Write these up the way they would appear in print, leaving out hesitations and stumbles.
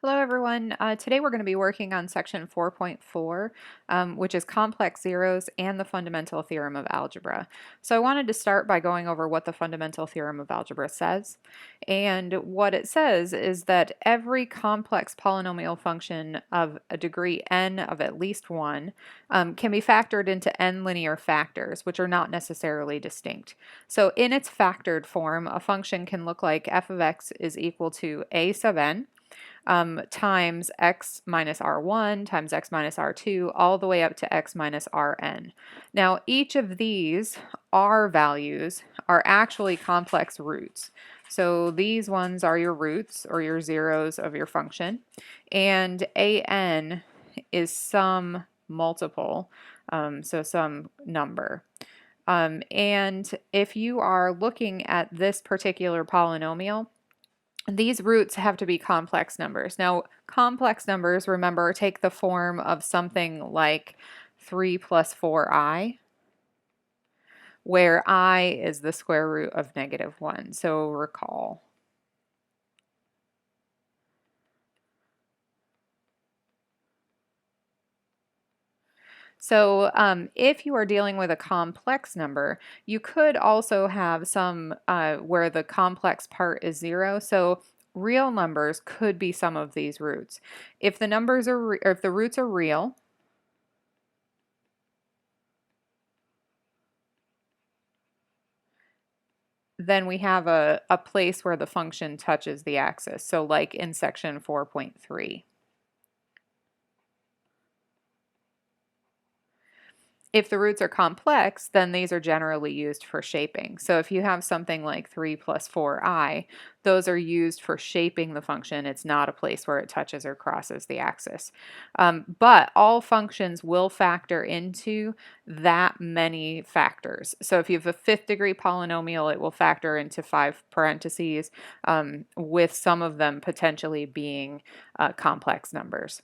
Hello everyone. Today we're going to be working on section 4.4, which is complex zeros and the fundamental theorem of algebra. So I wanted to start by going over what the fundamental theorem of algebra says. And what it says is that every complex polynomial function of a degree n of at least 1 can be factored into n linear factors, which are not necessarily distinct. So in its factored form, a function can look like f of x is equal to a sub n times x minus r1 times x minus r2 all the way up to x minus rn. Now each of these r values are actually complex roots. So these ones are your roots or your zeros of your function, and an is some multiple, so some number. And if you are looking at this particular polynomial, these roots have to be complex numbers. Now, complex numbers, remember, take the form of something like 3 plus 4i, where I is the square root of -1. So recall. So if you are dealing with a complex number, you could also have some where the complex part is 0. So real numbers could be some of these roots. If the numbers are or if the roots are real, then we have a place where the function touches the axis. So like in section 4.3. If the roots are complex, then these are generally used for shaping. So if you have something like 3 plus 4i, those are used for shaping the function. It's not a place where it touches or crosses the axis. But all functions will factor into that many factors. So if you have a fifth degree polynomial, it will factor into 5 parentheses, with some of them potentially being complex numbers.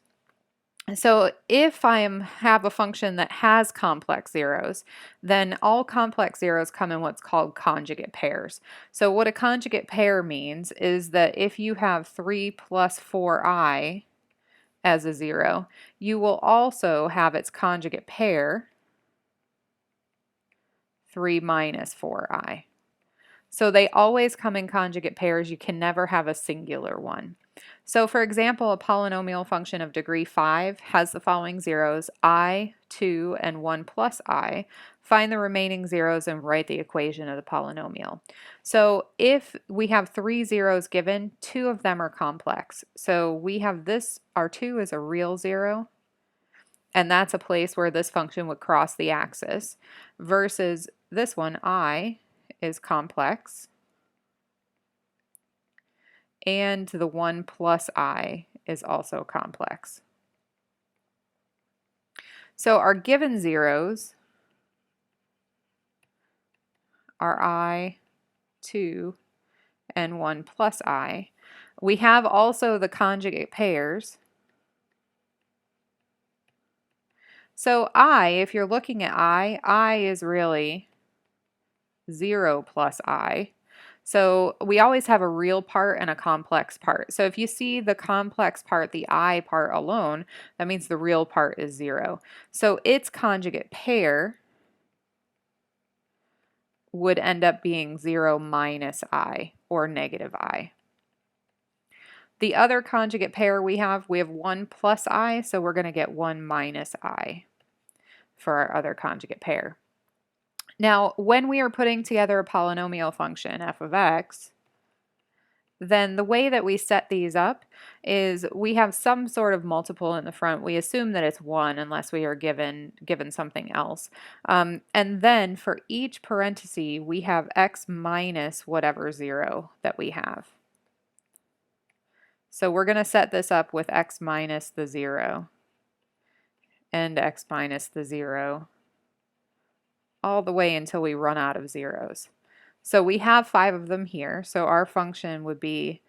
So if I have a function that has complex zeros, then all complex zeros come in what's called conjugate pairs. So what a conjugate pair means is that if you have 3 plus 4i as a zero, you will also have its conjugate pair, 3 minus 4i. So they always come in conjugate pairs. You can never have a singular one. So for example, a polynomial function of degree 5 has the following zeros: I, 2, and 1 plus I. Find the remaining zeros and write the equation of the polynomial. So if we have 3 zeros given, 2 of them are complex. So we have this, R2 is a real zero, and that's a place where this function would cross the axis, versus this one, I, is complex, and the 1 plus I is also complex. So our given zeros are I, 2, and 1 plus I. We have also the conjugate pairs. So I, if you're looking at I is really 0 plus I. So we always have a real part and a complex part. So if you see the complex part, the I part alone, that means the real part is 0. So its conjugate pair would end up being 0 minus I, or negative I. The other conjugate pair we have 1 plus I, so we're going to get 1 minus I for our other conjugate pair. Now, when we are putting together a polynomial function, f of x, then the way that we set these up is we have some sort of multiple in the front. We assume that it's 1 unless we are given something else. And then for each parenthesis, we have x minus whatever 0 that we have. So we're going to set this up with x minus the 0 and x minus the 0 all the way until we run out of zeros. So we have 5 of them here, so our function would be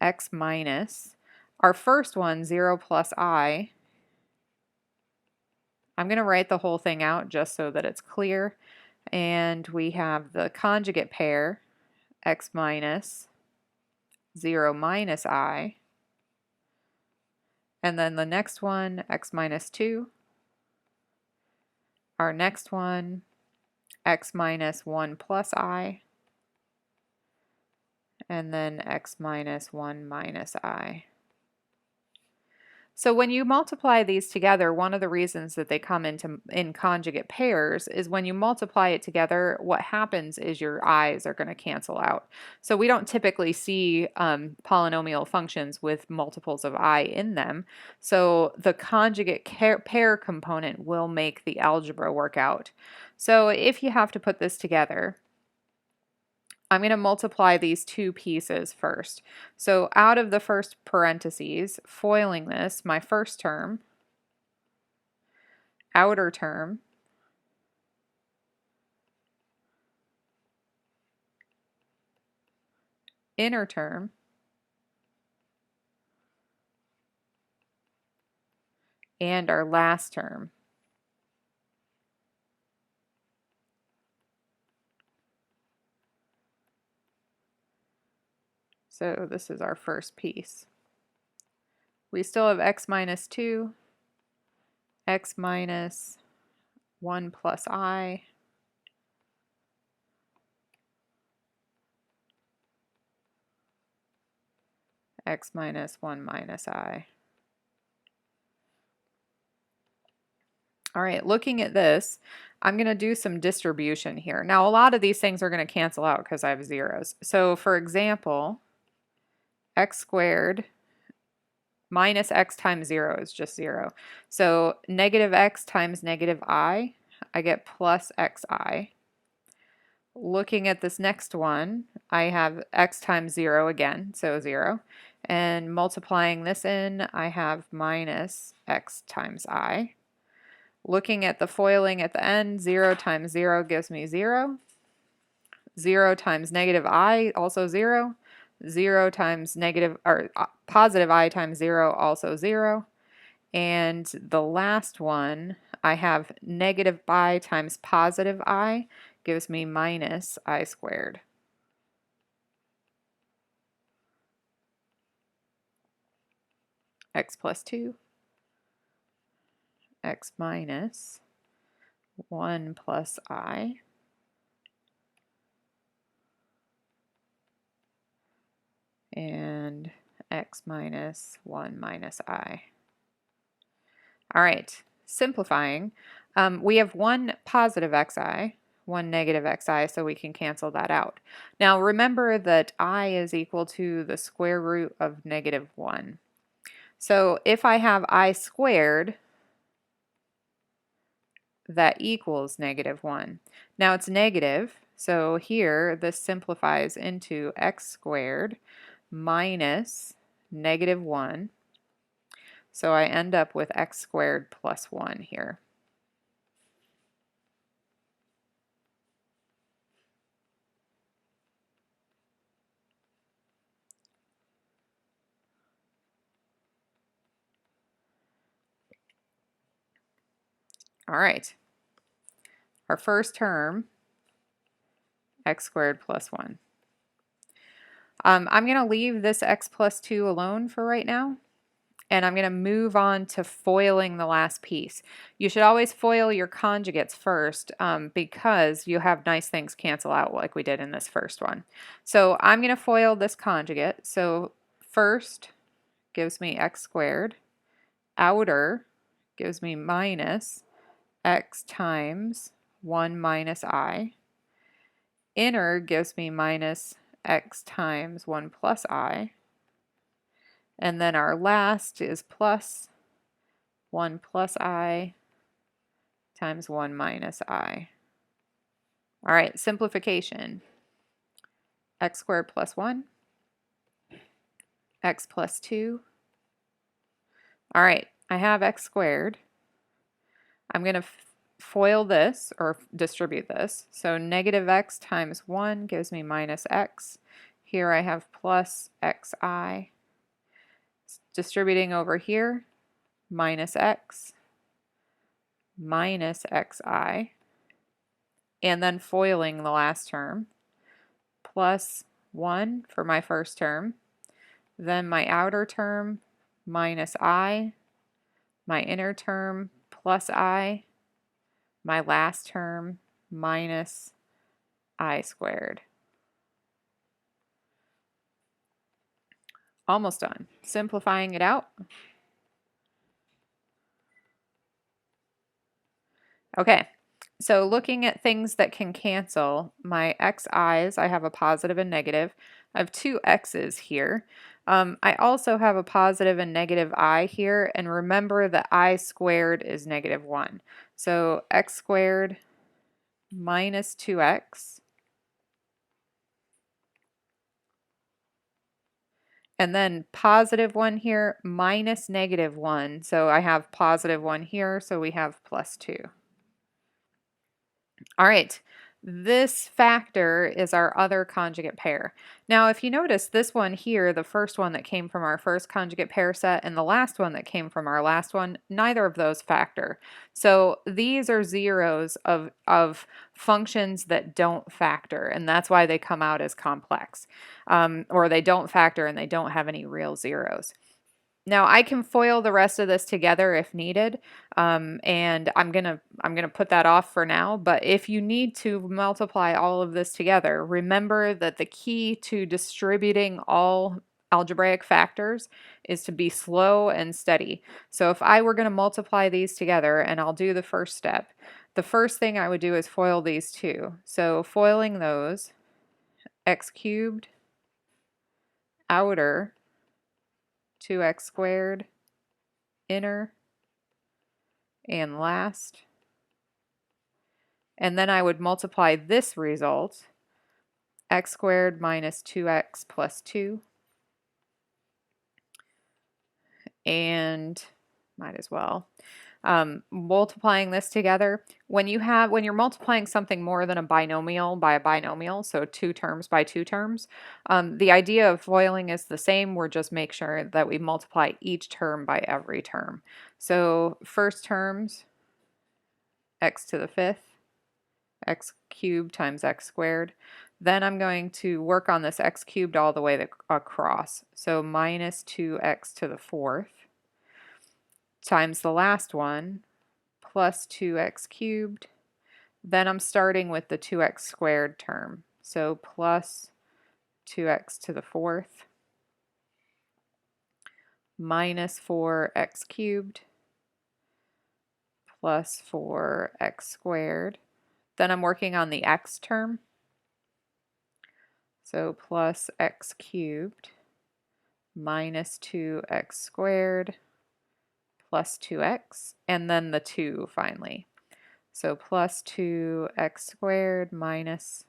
x minus, our first one, 0 plus I. I'm going to write the whole thing out just so that it's clear. And we have the conjugate pair, x minus 0 minus I, and then the next one, x minus 2. Our next one, x minus 1 plus I, and then x minus 1 minus I. So when you multiply these together, one of the reasons that they come in conjugate pairs is when you multiply it together, what happens is your i's are going to cancel out. So we don't typically see polynomial functions with multiples of I in them. So the conjugate pair component will make the algebra work out. So if you have to put this together, I'm going to multiply these two pieces first. So out of the first parentheses, foiling this, my first term, outer term, inner term, and our last term. So this is our first piece. We still have x minus 2, x minus 1 plus I, x minus 1 minus I. All right, looking at this, I'm going to do some distribution here. Now, a lot of these things are going to cancel out because I have zeros. So, for example, x squared minus x times 0 is just 0. So negative x times negative I get plus xi. Looking at this next one, I have x times 0 again, so 0. And multiplying this in, I have minus x times I. Looking at the foiling at the end, 0 times 0 gives me 0. 0 times negative I, also 0. 0 times positive I times 0, also 0. And the last one, I have negative I times positive I gives me minus I squared. X plus 2, x minus 1 plus I, and x minus 1 minus I. All right, simplifying, we have one positive xi, one negative xi, so we can cancel that out. Now remember that I is equal to the square root of negative 1. So if I have I squared, that equals negative 1. Now it's negative, so here this simplifies into x squared minus negative 1. So I end up with x squared plus 1 here. All right, our first term, x squared plus 1. I'm going to leave this x plus 2 alone for right now, and I'm going to move on to foiling the last piece. You should always foil your conjugates first because you have nice things cancel out like we did in this first one. So I'm going to foil this conjugate. So first gives me x squared, outer gives me minus x times 1 minus I. Inner gives me minus x times 1 plus I. And then our last is plus 1 plus I times 1 minus I. All right, simplification. X squared plus 1, x plus 2. All right, I have x squared. I'm going to foil this, or distribute this. So negative x times 1 gives me minus x. Here I have plus xi. Distributing over here, minus x, minus xi. And then foiling the last term, plus 1 for my first term. Then my outer term, minus I, my inner term plus I, my last term minus I squared. Almost done. Simplifying it out. Okay, so looking at things that can cancel, my xi's, I have a positive and negative. I have two x's here. I also have a positive and negative I here, and remember that I squared is -1. So x squared minus 2x, and then positive 1 here minus -1. So I have positive 1 here, so we have +2. All right, this factor is our other conjugate pair. Now, if you notice this one here, the first one that came from our first conjugate pair set and the last one that came from our last one, neither of those factor. So these are zeros of functions that don't factor, and that's why they come out as complex. Or they don't factor and they don't have any real zeros. Now I can FOIL the rest of this together if needed, and I'm gonna put that off for now, but if you need to multiply all of this together, remember that the key to distributing all algebraic factors is to be slow and steady. So if I were going to multiply these together, and I'll do the first step, the first thing I would do is FOIL these two. So foiling those, x cubed outer 2x squared inner and last, and then I would multiply this result, x squared minus 2x plus 2, and might as well multiplying this together. When you're multiplying something more than a binomial by a binomial, so two terms by two terms, the idea of FOILing is the same. We're just make sure that we multiply each term by every term. So first terms, x to the fifth, x cubed times x squared. Then I'm going to work on this x cubed all the way across. So minus 2x to the fourth times the last one plus 2x cubed. Then I'm starting with the 2x squared term. So plus 2x to the fourth minus 4x cubed plus 4x squared. Then I'm working on the x term. So plus x cubed minus 2x squared plus 2x, and then the 2 finally. So plus 2x squared minus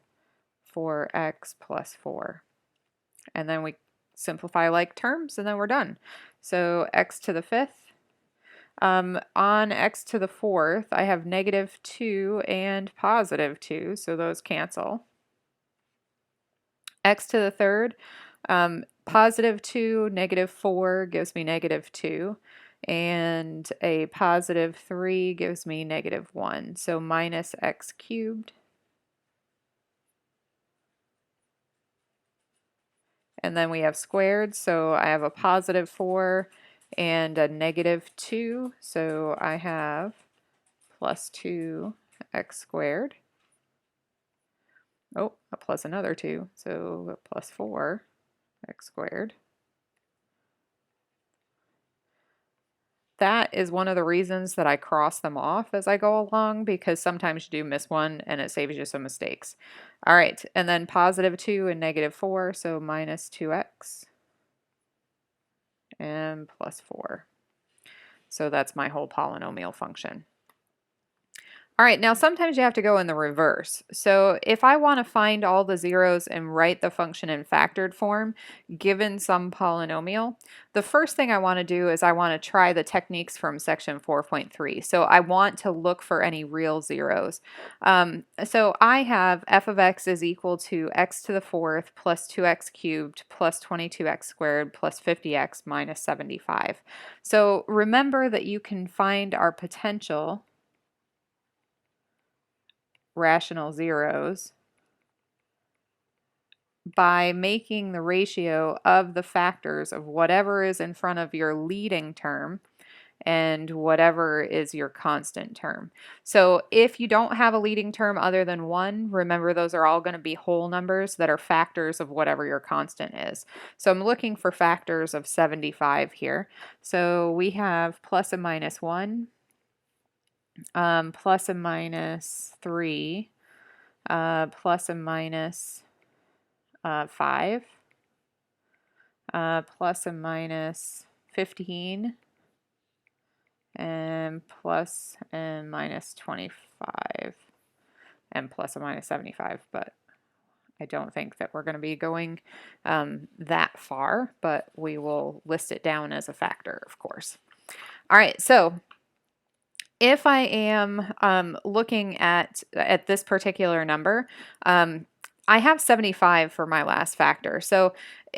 4x plus 4. And then we simplify like terms, and then we're done. So x to the fifth. On x to the fourth, I have -2 and +2, so those cancel. X to the third, +2, -4 gives me -2. And a +3 gives me -1, so minus x cubed. And then we have squared, so I have a +4 and a -2, so I have plus 2x squared. Oh, a plus another 2, so plus 4x squared. That is one of the reasons that I cross them off as I go along, because sometimes you do miss one and it saves you some mistakes. All right, and then +2 and -4, so minus 2x and plus 4. So that's my whole polynomial function. All right, now sometimes you have to go in the reverse. So if I want to find all the zeros and write the function in factored form, given some polynomial, the first thing I want to do is I want to try the techniques from section 4.3. So I want to look for any real zeros. So I have f of x is equal to x to the fourth plus 2x cubed plus 22x squared plus 50x minus 75. So remember that you can find our potential rational zeros by making the ratio of the factors of whatever is in front of your leading term and whatever is your constant term. So if you don't have a leading term other than 1, remember those are all going to be whole numbers that are factors of whatever your constant is. So I'm looking for factors of 75 here. So we have plus and minus 1, plus and minus 3, plus and minus 5, plus and minus 15, and plus and minus 25, and plus and minus 75, but I don't think that we're going to be going that far, but we will list it down as a factor, of course. All right, so if I am looking at this particular number, I have 75 for my last factor. So,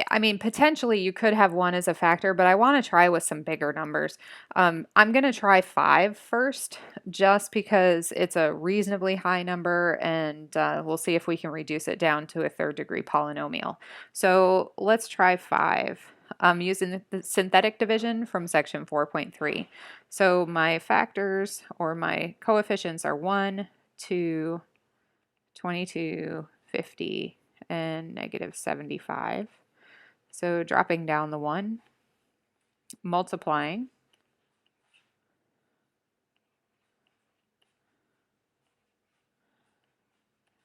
I mean, potentially you could have 1 as a factor, but I want to try with some bigger numbers. I'm going to try 5 first, just because it's a reasonably high number, and we'll see if we can reduce it down to a 3rd degree polynomial. So let's try 5. I'm using the synthetic division from section 4.3. So my factors, or my coefficients, are 1, 2, 22, 50, and negative 75. So dropping down the 1, multiplying.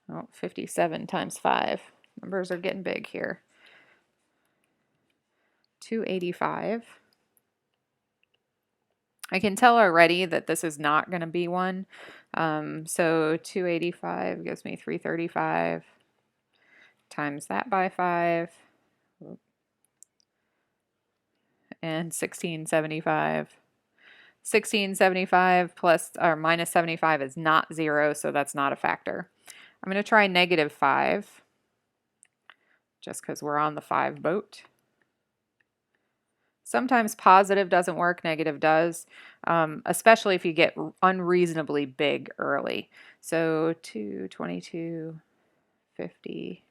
Oh, 57 times 5. Numbers are getting big here. 285. I can tell already that this is not going to be 1. So 285 gives me 335. Times that by 5. And 1675. 1675 plus or minus 75 is not 0, so that's not a factor. I'm going to try negative 5, just because we're on the 5 boat. Sometimes positive doesn't work, negative does, especially if you get unreasonably big early. So 2, 22, 50,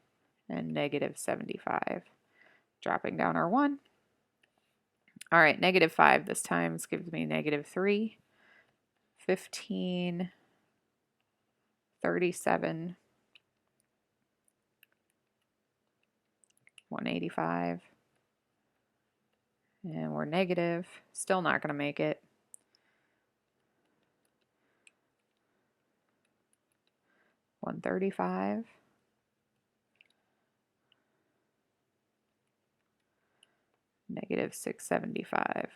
and negative 75. Dropping down our 1. All right, negative 5 this time gives me negative 3, 15, 37, 185, and we're negative. Still not going to make it. 135. Negative 675.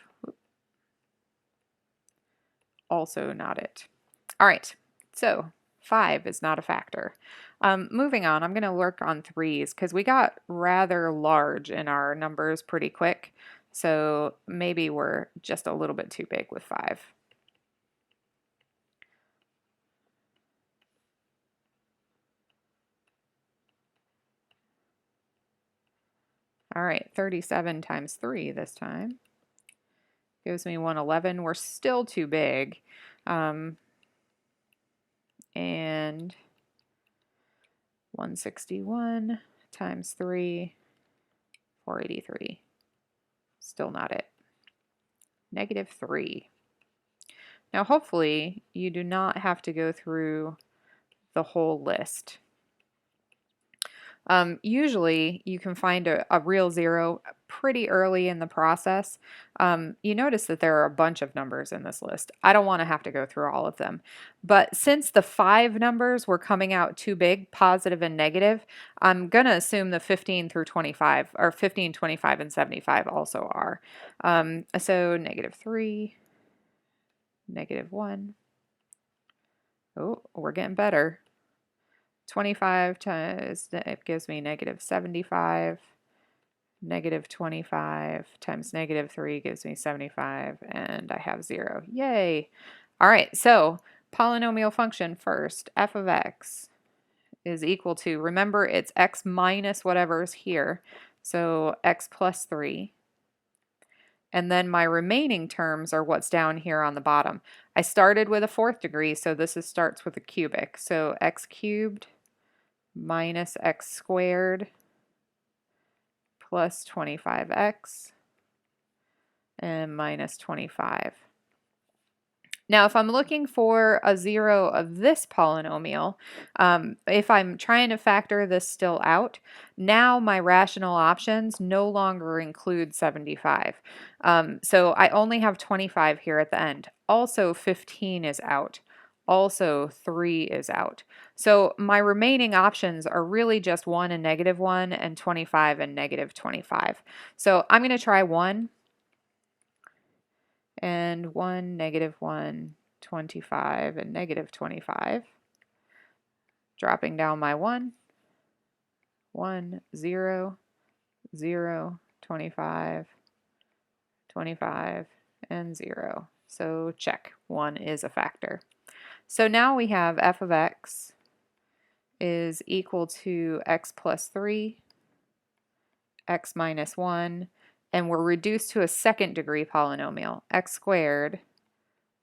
Also not it. All right, so 5 is not a factor. Moving on, I'm going to work on 3's because we got rather large in our numbers pretty quick. So maybe we're just a little bit too big with 5. All right, 37 times 3 this time gives me 111. We're still too big. And 161 times 3, 483. Still not it. Negative 3. Now hopefully you do not have to go through the whole list. Usually you can find a real 0 pretty early in the process. You notice that there are a bunch of numbers in this list. I don't want to have to go through all of them. But since the 5 numbers were coming out too big, positive and negative, I'm going to assume the 15 through 25, or 15, 25, and 75 also are. So negative 3, negative 1. Oh, we're getting better. 25 times, it gives me negative 75. Negative 25 times negative 3 gives me 75, and I have 0. Yay! All right, so polynomial function first, f of x is equal to, remember it's x minus whatever is here, so x plus 3. And then my remaining terms are what's down here on the bottom. I started with a 4th degree, so this starts with a cubic. So x cubed minus x squared plus 25x and minus 25. Now, if I'm looking for a zero of this polynomial, if I'm trying to factor this still out, now my rational options no longer include 75. So I only have 25 here at the end. Also, 15 is out. Also, 3 is out. So my remaining options are really just 1 and -1 and 25 and -25. So I'm going to try 1 and 1, -1, 25, and -25. Dropping down my 1, 1, 0, 0, 25, 25, and 0. So check, 1 is a factor. So now we have f of x is equal to x plus 3, x minus 1, and we're reduced to a second degree polynomial, x squared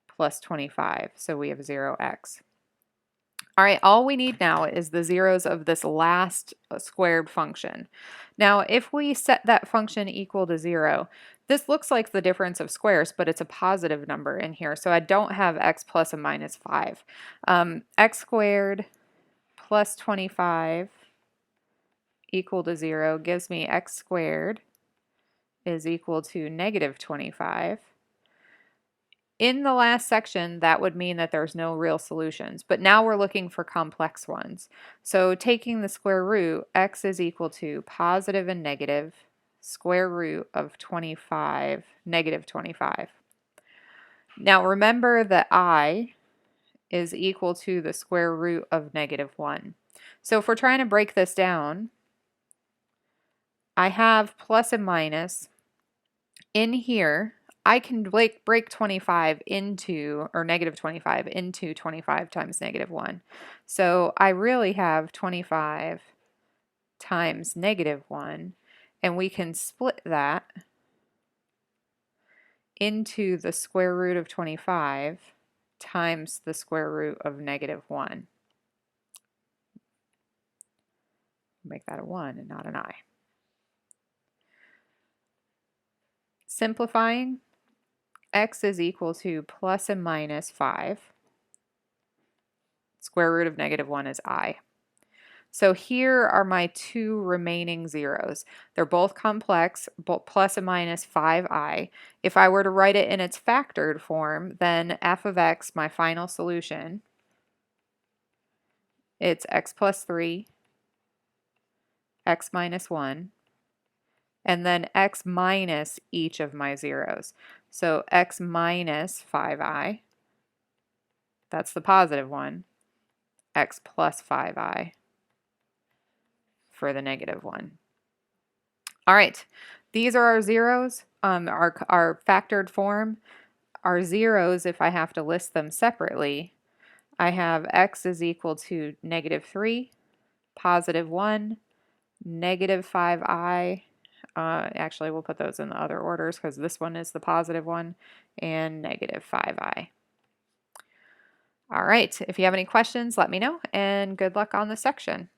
plus 25, so we have 0x. All right, all we need now is the zeros of this last squared function. Now, if we set that function equal to 0, this looks like the difference of squares, but it's a positive number in here, so I don't have x plus a minus 5. X squared plus 25 equal to 0 gives me x squared is equal to -25. In the last section, that would mean that there's no real solutions, but now we're looking for complex ones. So taking the square root, x is equal to positive and negative square root of 25, -25. Now remember that I is equal to the square root of -1. So if we're trying to break this down, I have plus and minus. In here, I can break 25 into, or -25 into 25 times -1. So I really have 25 times -1, and we can split that into the square root of 25 times the square root of -1. Make that a 1 and not an I. Simplifying, x is equal to plus and minus 5. Square root of -1 is I. So here are my two remaining zeros. They're both complex, both plus and minus 5i. If I were to write it in its factored form, then f of x, my final solution, it's x plus 3, x minus 1, and then x minus each of my zeros. So x minus 5i, that's the positive one, x plus 5i for the -1. All right, these are our zeros, our factored form. Our zeros, if I have to list them separately, I have x is equal to -3, positive 1, -5i. Actually, we'll put those in the other orders because this one is the positive one, and -5i. All right, if you have any questions, let me know, and good luck on this section.